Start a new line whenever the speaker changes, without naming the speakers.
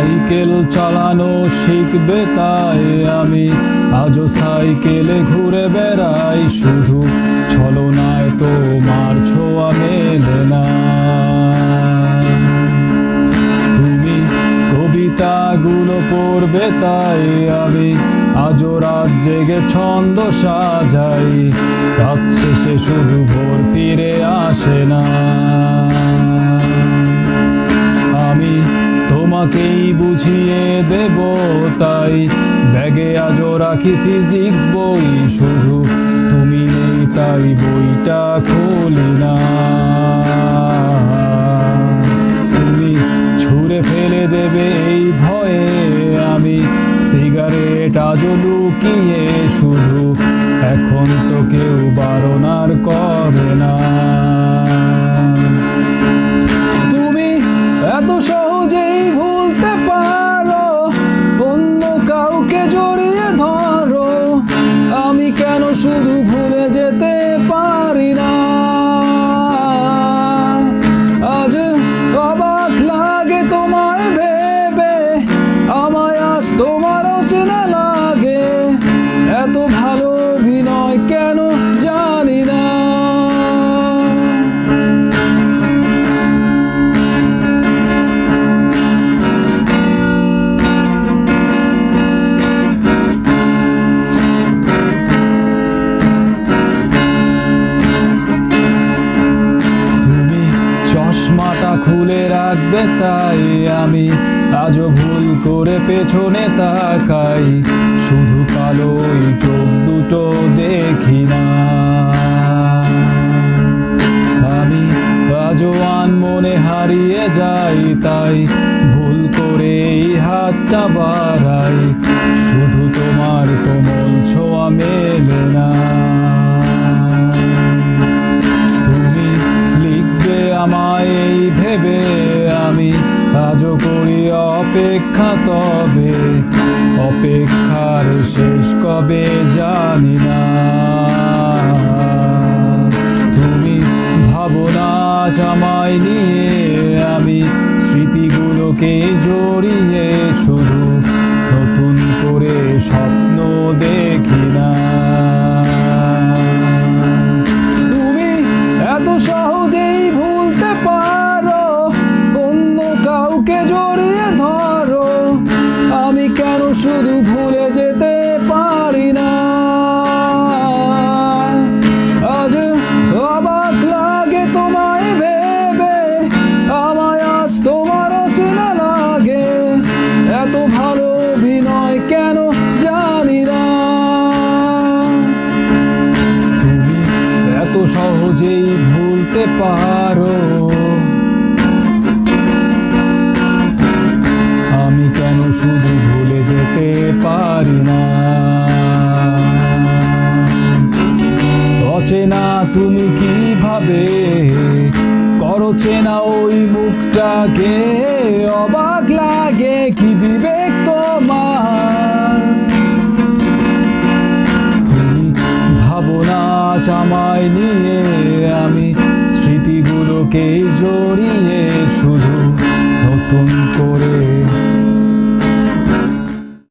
Cycle চালানো শিখবে তাই আমি আজও সাইকেলে ঘুরে বেড়াই, শুধু ছলনায় তোমার ছোঁয়া মেলে না। তুমি কবিতাগুলো পড়বে তাই আমি আজও রাত জেগে ছন্দ সাজাই, রাত শেষে শুধু ভোর ফিরে আসে না। আমি তোমাকেই বুঝিয়ে দেব তাই ব্যাগে আজও রাখি ফিজিক্স বই, শুধু তুমি নেই তাই বইটা খুলি না। তুমি ছুঁড়ে ফেলে দেবে এই ভয়ে আমি সিগারেট আজও লুকিয়ে, শুধু এখন তো কেউ বারণ আর করে না। তুমি এত সহজেই ভুলতে পারো, অন্য কাউকে জড়িয়ে ধরো, আমি কেন শুধু ভুলে যেতে পারি না। আজ অবাক লাগে তোমায় ভেবে, আমায় আজ তোমারও চেনা লাগে, এত ভালো অভিনয় কেন জানি না। চশমাটা খুলে রাখবে তাই আমি আজও ভুল করে পেছনে তাকাই, শুধু কালোই চোখ দুটো দেখি না। আমি আজও আনমনে হারিয়ে যাই তাই ভুল করে এই হাতটা বাড়াই, শুধু তোমার কোমল ছোঁয়া মেলে না। আমায় এই ভেবে আমি আজও করি অপেক্ষা, তবে অপেক্ষার শেষ কবে জানি না। তুমি ভাবো না আজ আমায় নিয়ে আমি স্মৃতিগুলোকে জড়িয়ে, শুধু নতুন করে স্বপ্ন দেখি না। তুমি এত সহজেই ভুলতে পারো, অন্য কাউকে জড়িয়ে ধরো, আমি কেন শুধু ভুলে যেতে পারি না। আজ অবাক লাগে তোমায় ভেবে, আমায় আজ তোমারও চেনা লাগে, এত ভালো অভিনয় কেন জানি না। তুমি এত সহজেই ভুলতে পারো, আমি কেন শুধু ভুলে যেতে পারি না। অচেনা তুমি কিভাবে করো চেনা ওই মুখটাকে, অবাক লাগে কি বিবেক তোমার। তুমি ভাবো না আজ আমায় নিয়ে আমি স্মৃতিগুলোকে জড়িয়ে, শুধু নতুন করে